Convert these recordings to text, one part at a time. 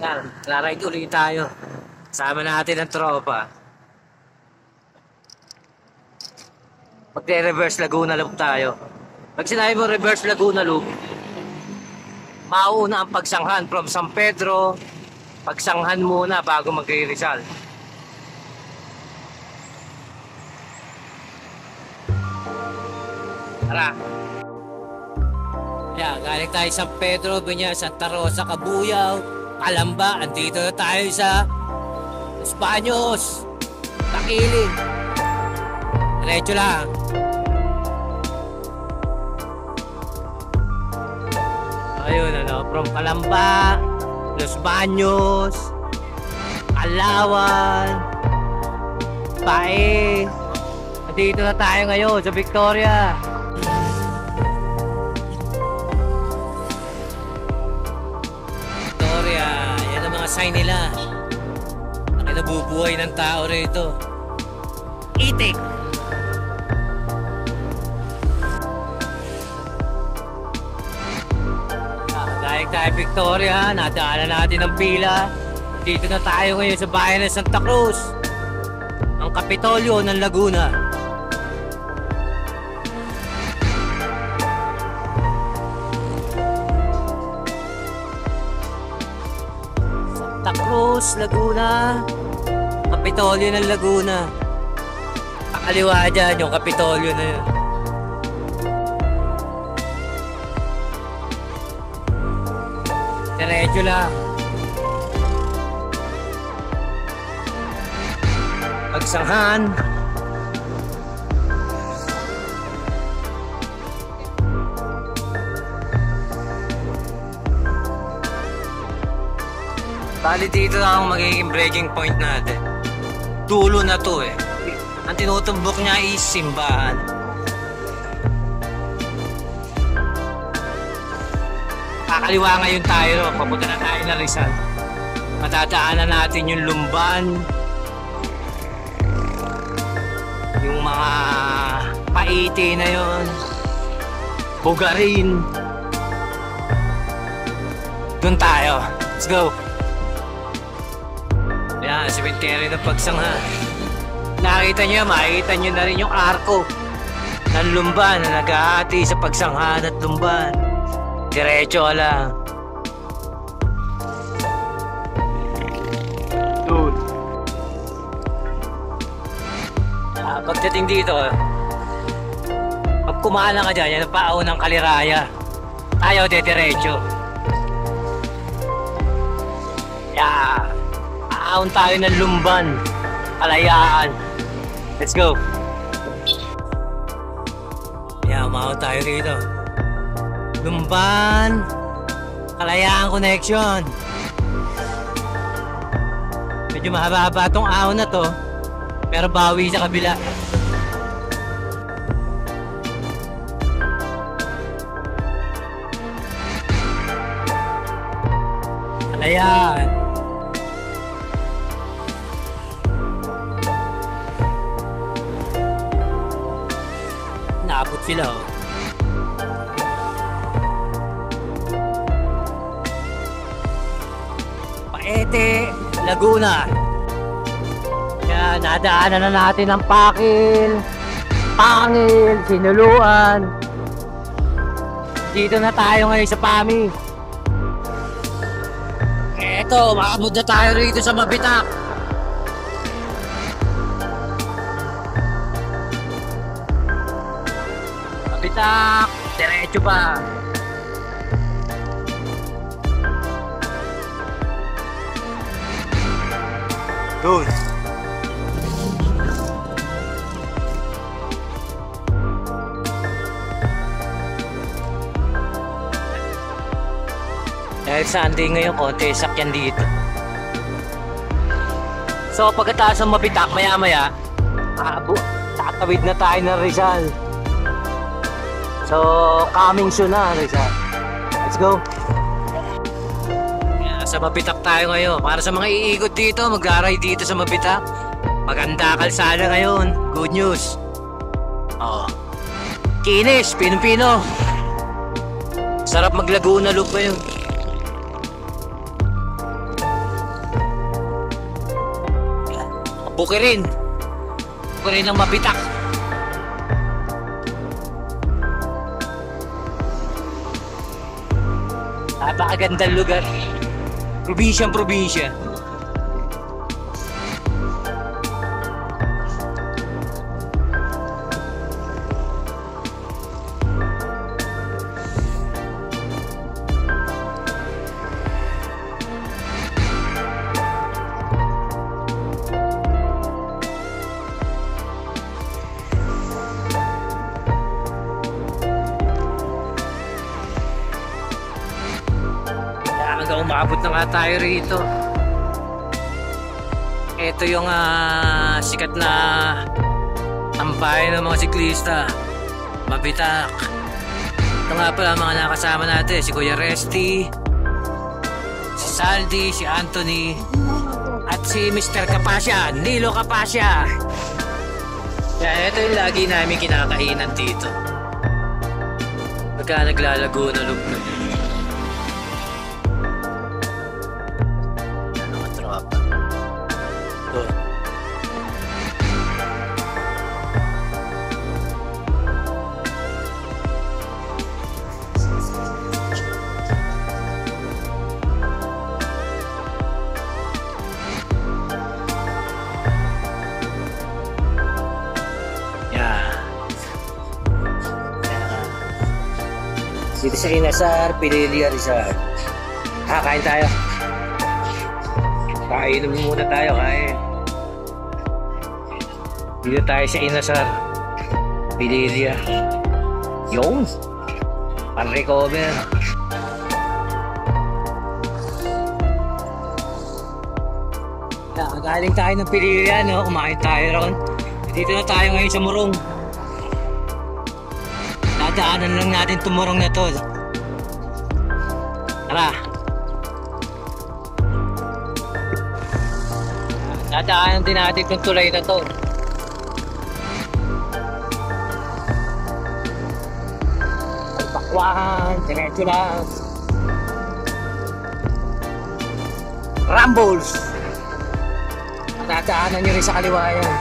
Yan, ride ulit tayo. Sama natin ang tropa. Magre-reverse Laguna Loop tayo. Pag sinabi mo reverse Laguna Loop, mauna ang pagsanghan from San Pedro. Pagsanghan muna bago magre-Rizal. Tara. Yan, galing tayo San Pedro, Santa Rosa, Cabuyao, Calamba. Andito na tayo sa Los Baños, Taquiling. Diretso lang. Ayun, from Calamba, Los Baños, Alawan, Pae. Andito na tayo ngayon sa Victoria. Victoria, yan ang mga sign nila. Nabubuhay ng tao rito. Itik. Dahil tayo Victoria, nadaanan natin ang pila. Dito na tayo ngayon sa bayan ng Santa Cruz, ang Kapitolyo ng Laguna. Santa Cruz, Laguna, Kapitolyo ng Laguna. Pakaliwa dyan yung Kapitolyo na yun. Diretso lang. Pagsanghan. Bali dito na ang magiging breaking point natin. Dulo na to eh. Ang tinutumbok niya is simbahan. Kakaliwa ngayon tayo, papunta na tayo na Rizal. Matadaanan natin yung Lumban, yung mga Paite na yon, Bugarin. Doon tayo. Let's go. Yan, cemetery ng Pagsanghan. Nakita nyo, makikita nyo na rin yung arko ng Lumban na nag-aati sa Pagsanghan at Lumban. Diretso lang. Dude. Pagdating dito, pag kumala ka dyan, yan ang paaw ng Kaliraya. Tayo diretso. Aahon tayo ng Lumban, Kalayaan. Let's go. Umahon tayo dito. Lumban, Kalayaan connection. Medyo mahaba-haba itong ahon na to, pero bawi sa kabila. Kalayaan. Naabot sila oh. Paete, Laguna. Yan, nadaanan na natin ang Pakil, Pangil, Sinuluan. Dito na tayo ngayon sa Pami. Eto, makabot na tayo rito sa Mabitak. Mabitak, diretso pa. Doon. Dahil Sunday ngayon, konti sakyan dito. So pagkatapos ng Mabitak, maya-maya tatawid na tayo ng Rizal. So coming soon na Rizal. Let's go. Sa Mabitak tayo ngayon. Para sa mga iikot dito, mag-ride dito sa Mabitak. Maganda kalsada ngayon. Good news. Oh. Kinis, Pino-Pino. Sarap mag-Laguna Loop ngayon. Bukirin. Bukirin ng mabitak. Napakagandang lugar. Probinsyang probinsya. Umabot na nga tayo rito. Ito yung sikat na tambayan ng mga siklista. Mabitak. Ito nga pala mga nakasama natin. Si Kuya Resty, si Saldi, si Anthony, at si Mr. Kapasya, Nilo Kapasya. Yan, ito yung lagi namin kinakainan dito pagka naglalago na lugno. Dito sa Inasar, Pililya, Rizal. Kain tayo. Kainom muna tayo, kain. Dito tayo sa Inasar, Pililya. Yung pan-recover. Galing tayo ng Pililya, no? Kumain tayo ron. Dito na tayo ngayon sa Morong. Dadaanan lang natin tumurong na to. Tara. Dadaanan din natin itong tulay na to. Pakwan, diretso lang. Rambles. Dadaanan nyo rin sa kaliwa yan.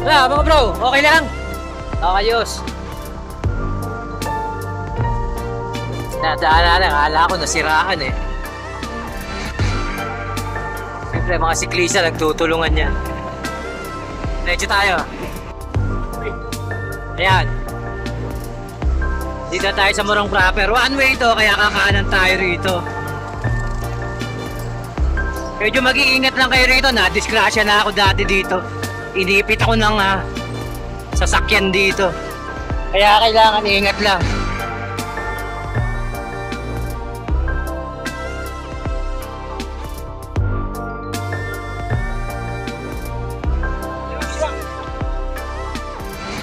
Wala mga bro, okay lang. Ayos. Nadaanan, akala ko nasiraan eh. Siyempre mga siklista nagtutulungan yan. Diretso tayo. Ayan. Dito tayo sa Morong proper. One way ito, kaya kakanan tayo rito. Medyo mag-iingat lang kayo rito. Na-disgrasya na ako dati dito. Inipit ako ng sasakyan dito. Kaya kailangan ingat lang.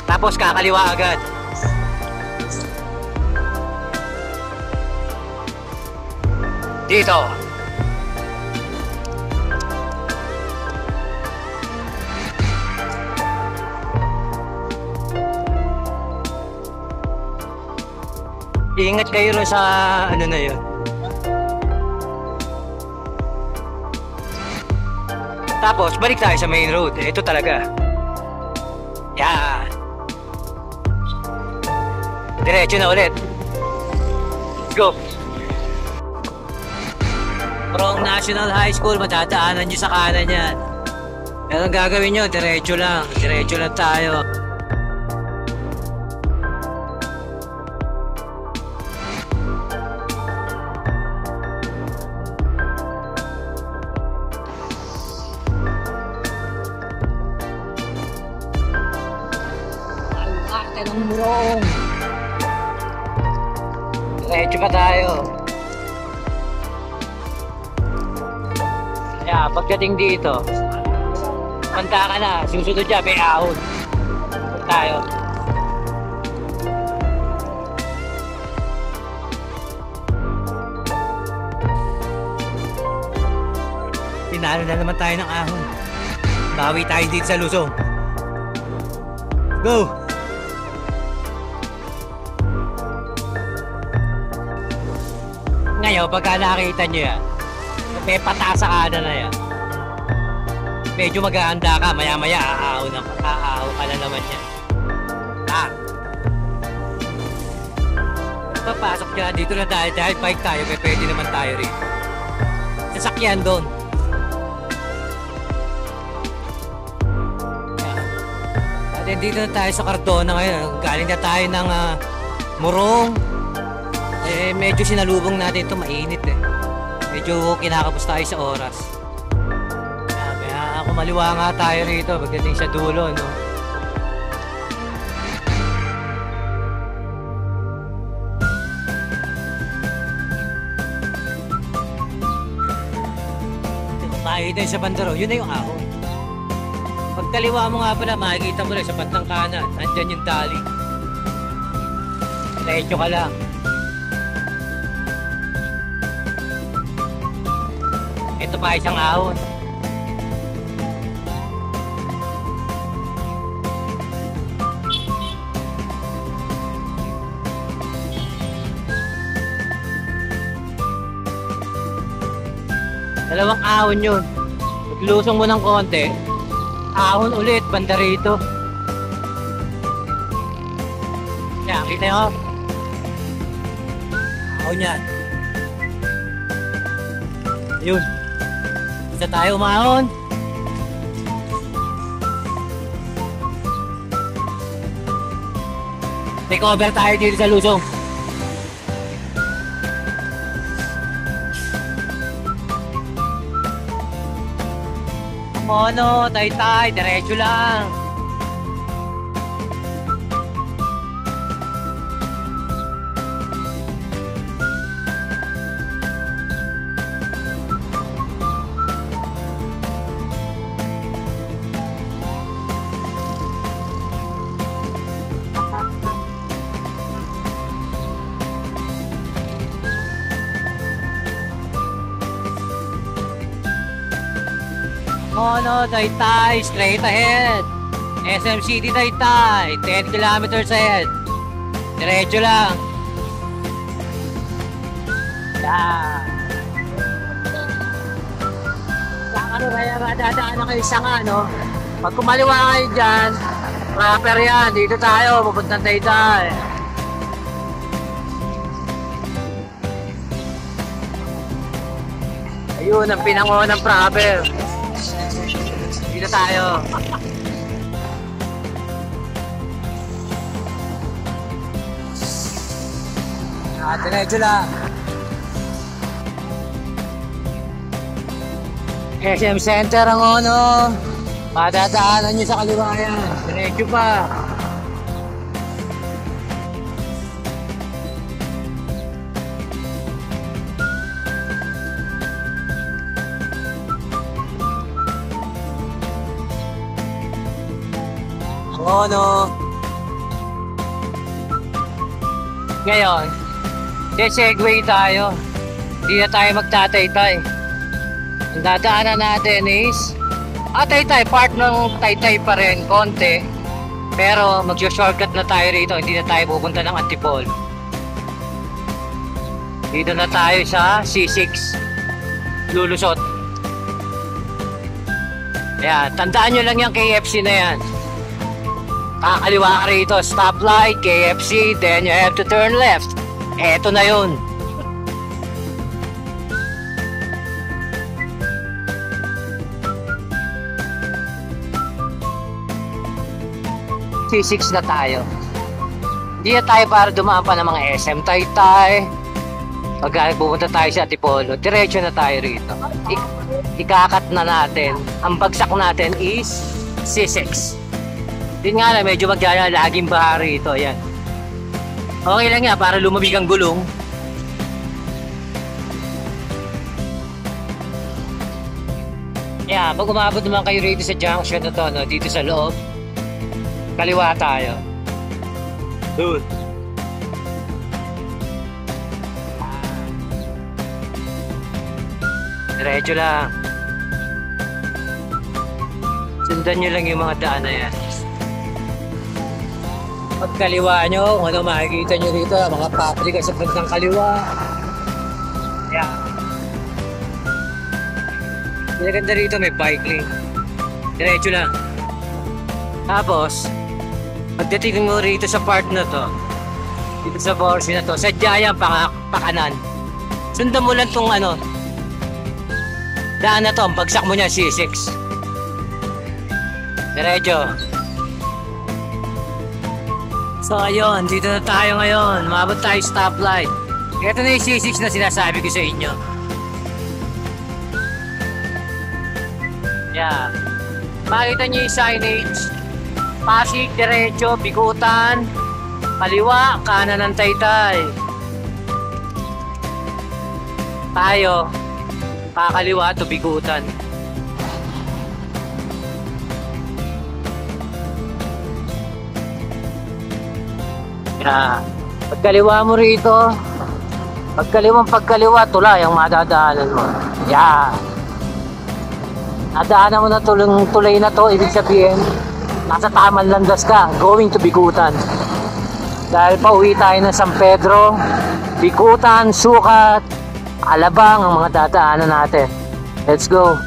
Tapos kakaliwa agad. Dito. Ingat kayo rin sa ano na yun. Tapos balik tayo sa main road. Ito talaga. Yan. Diretso na ulit. Let's go. Morong National High School, matadaanan nyo sa kanan yan. Pero ang gagawin nyo, diretso lang. Diretso lang tayo. Ng Morong. Diretso pa tayo. Kaya pagdating dito, manta ka na, susunod dyan, may ahon. Tayo. Tinalo na naman tayo ng ahon. Bawi tayo dito sa Luzon. Go! Ngayon, pagka nakita nyo yan, may pataas sa kanan na yan. Medyo maghahanda ka, maya-maya aahaw ka na naman yan. Ah! Papasok dyan, dito na tayo, dahil bike tayo, pwede naman tayo rin. Sasakyan doon. At dito na tayo sa Cardona ngayon, galing na tayo ng Morong. Medyo sinalubong natin ito, mainit eh. Medyo kinakapos tayo sa oras. Kaya kumaliwa nga tayo rito pagdating sa dulo, no? Makikita sa bandaro, yun na yung ahon. Pagkaliwa mo nga pala, makikita mo lang sa bandang kanan, nandyan yung tali. Diretso ka lang. Ito pa isang ahon. Dalawang ahon yun. Lusong mo ng konti, ahon ulit, banda rito. Yan, kita nyo? Ahon yan. Yun. Isa tayo umahon. Take over tayo dito sa Lusong. Mono, Taytay, diretso lang. Mono, Taytay, straight ahead. SM City, Taytay, 10 kilometers ahead. Diretso lang. Yeah. Saan kaya dadaan na kayo sa ano? Pag kumaliwa kayo dyan, proper yan. Dito tayo, pupuntang Taytay. Ayun, ang pinangunang proper. Dito tayo. Diretso lang. SM Center ang ono. Madadaanan nyo sa kaliwa yan. Diretso pa. Ono. Ngayon, segue tayo. Hindi na tayo magtataytay. Ang dadaanan natin is Taytay, part ng Taytay pa rin, konti. Pero mag-shortcut na tayo rito. Hindi na tayo pupunta ng Antipolo. Dito na tayo sa C6 lulusot. Ayan, tandaan nyo lang yung KFC na yan. Kakaliwa ka rito, stoplight, KFC, then you have to turn left. Eto na yun. C6 na tayo. Hindi na tayo para dumaan pa ng mga SM Taytay. Pag pupunta tayo sa Antipolo, diretso na tayo rito. Ikakat na natin. Ang bagsak natin is C6. Din nga lang, medyo magyaya, laging baha rito. Ayan. Okay lang yan, para lumabig ang gulong. Yan, pag umabot naman kayo rito sa junction na to, no, dito sa loob, kaliwa tayo. Doon. Diretso lang. Sundan nyo lang yung mga daan na yan. Pagkaliwa nyo, kung ano makikita nyo dito, mga paprika sa bandang kaliwa. Ayan. Yung ganda rito, may bike lane. Diretso lang. Tapos, pagdating mo rito sa part na to, dito sa Borsi na to, sadya yan, pakanan. Sundan mo lang tong ano, daan na to, ang bagsak mo niya, C6. Diretso. So ayun, dito na tayo ngayon. Maabot tayo stoplight. Ito na yung C6 na sinasabi ko sa inyo. Yeah. Makita nyo yung signage. Pasig, diretso, Bikutan. Kaliwa, kanan ng Taytay. Tayo, kakaliwa to Bikutan. Yeah. Pagkaliwa mo rito, pagkaliwa, tulay ang madadaanan mo. Yeah. Nadaanan mo na tulay na to, ibig sabihin, nasa tamang landas ka, going to Bikutan. Dahil pauwi tayo ng San Pedro, Bikutan, Sukat, Alabang ang mga dadaanan natin. Let's go.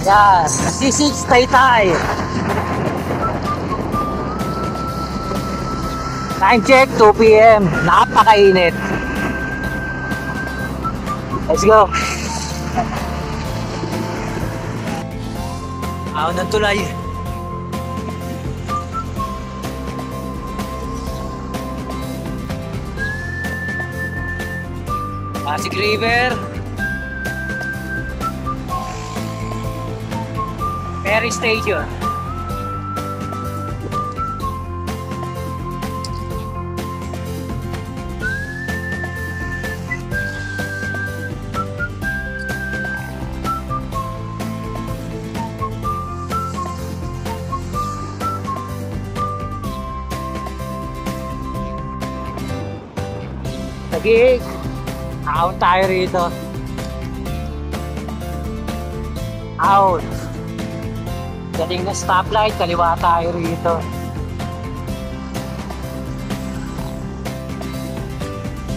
Yan, C6 Taytay. Time check, 2 PM. Napakainit. Let's go. Ahon ng tulay. Pasig River. Ferry Station. Taguig. Ahon tayo rito. Ahon. Galing na stoplight, kaliwa tayo rito.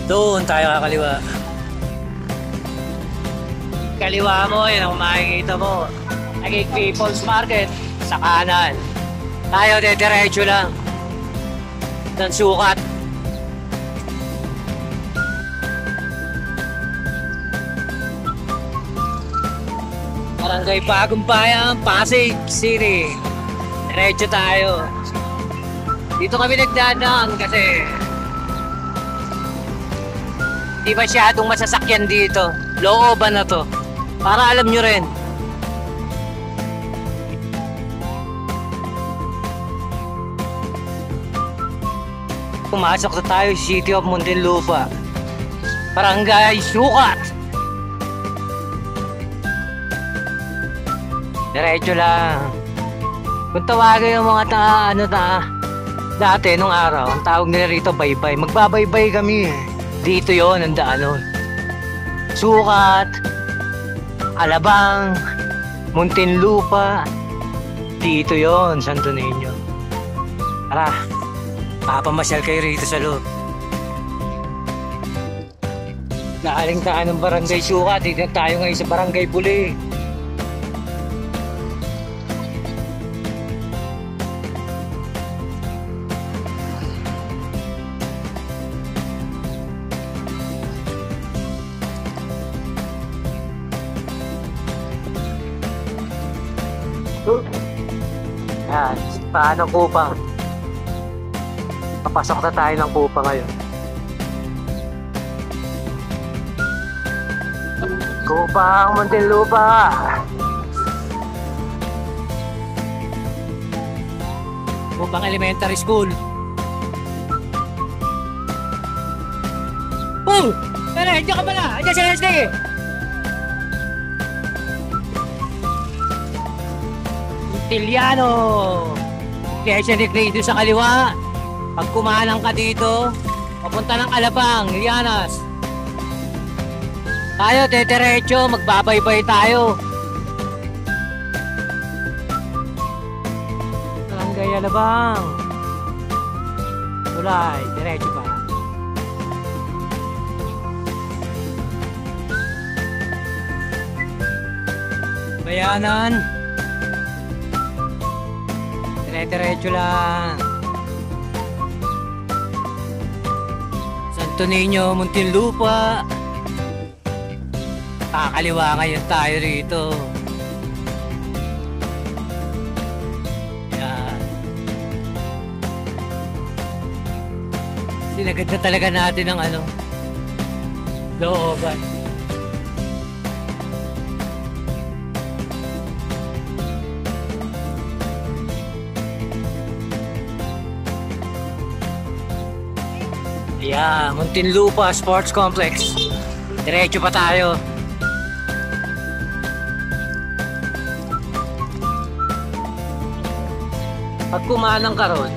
Doon tayo kakaliwa. Kaliwa mo, yun ang makikita mo. Taguig People's Market sa kanan. Tayo diretso lang. Ng Sukat. Barangay Bagong Bayan, Pasig City. Diretso tayo. Dito kami nagdadaan kasi di masyadong masasakyan dito. Looban na to. Para alam nyo rin. Pumasok na tayo sa City of Muntinlupa. Barangay Sukat. Diretso lang. Kung tawagin yung mga dati nung araw, ang tawag nila rito baybay. Magbabaybay kami. Dito yon ang daanon. Sukat, Alabang, Muntinlupa. Dito yon, Santo Niño. Tara, papamasyal kayo rito sa loob. Naaling taan ng Barangay Sukat. Dito tayo ngayon sa Barangay Buli. Yan, paano Kupang? Papasok na tayo ng Kupang ngayon. Kupang, Muntinlupa. Kupang Elementary School. Oh! Tara, hindi ka pala! Andiyan si Leslie! Tiliano. Iglesia ni Cristo sa kaliwa. Pag kumalang ka dito, papunta ng Alabang, Ilianas. Tayo, diretso, magbabaybay tayo. Alabang. Tulay, diretso pa. Bayanan. Dire-diretso lang. Santo Niño, Muntinlupa. Kakaliwa ngayon tayo rito. Yan. Sinagad na talaga natin ang looban. Yeah, Muntinlupa Sports Complex. Diretso pa tayo. Pag kumanang ka ron,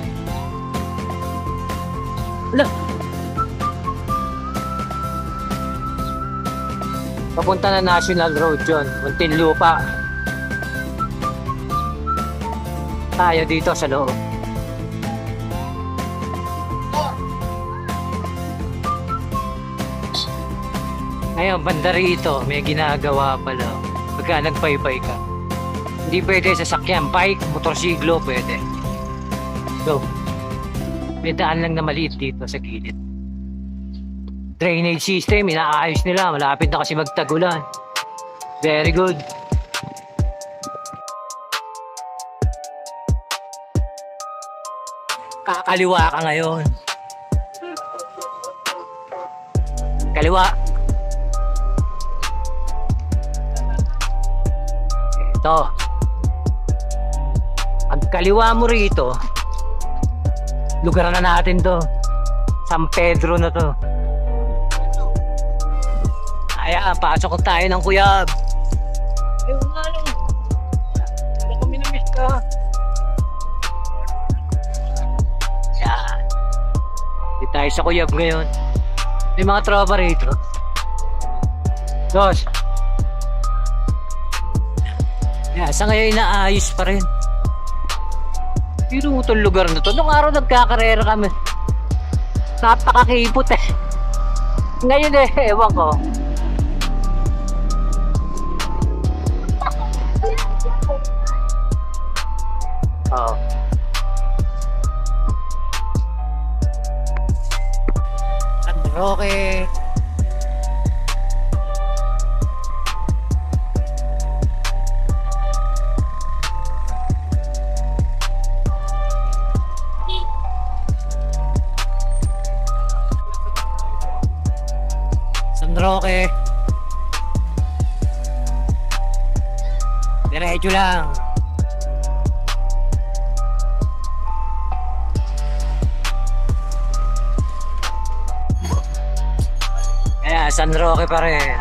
papunta na National Road yun, Muntinlupa. Tayo dito sa loob. Ngayon, banda rito, may ginagawa pala. Pagka nagpaybay ka. Hindi pwede sasakyan, bike, motorsiklo, pwede. So, may daan lang na maliit dito sa gilid. Drainage system, inaayos nila. Malapit na kasi magtagulan. Very good. Kakaliwa ka ngayon. Kaliwa. Ito. Ang kaliwa mo rito, lugar na natin to. San Pedro na to. Ayan, pasok tayo ng Kuyab. Ayun nga lang. Hindi kami na-miss ka. Ayan. Hindi tayo sa Kuyab ngayon. May mga tropa rito. Dos. Yeah, sa ngayon inaayos pa rin. Pero itong lugar na to, nung araw nagkakarera kami, napakakipot eh. Ngayon ewan ko. Oo. San Roque. San Roque. Diretso lang. Kaya San Roque pa rin.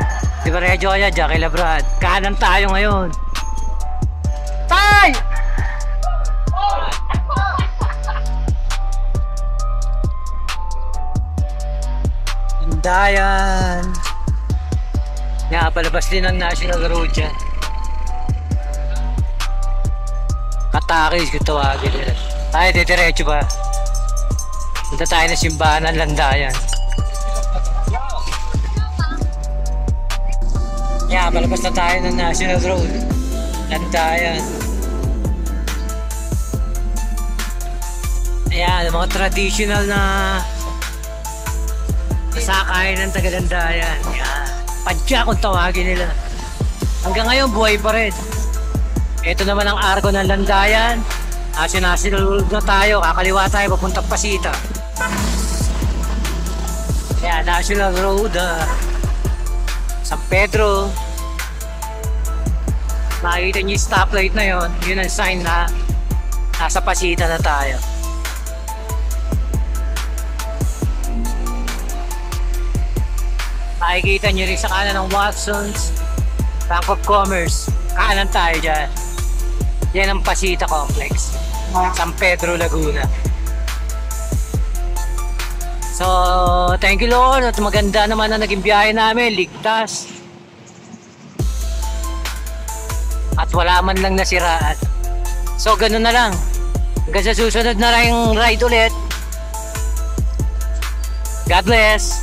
Diretso kaya Jackie Labrad. Kanan tayo ngayon. Tay! Dayan. Palabas din ang National Road dyan. Katakis kung tawagin nila. Tayo diretso ba? Punta tayo na simbahan ng Landayan. Palabas na tayo ng National Road. Landayan. Ayan, mga traditional na sakay ng Tagalandayan. Yan. Padya kung tawagin nila. Hanggang ngayon buhay pa rin. Ito naman ang arko ng Landayan. National Road na tayo. Kakaliwa tayo papuntang Pasita. Yan, National Road. San Pedro. Makikita niyo yung stoplight na yon. Yun ang sign na nasa Pasita na tayo. Makikita nyo rin sa kanan ng Watson's Bank of Commerce. Kanan tayo dyan. Yan ang Pasita Complex. San Pedro, Laguna. So, thank you Lord. At maganda naman na naging biyahe namin. Ligtas. At wala man lang nasiraan. So, ganun na lang. Hanggang sa susunod na rin ride ulit. God bless.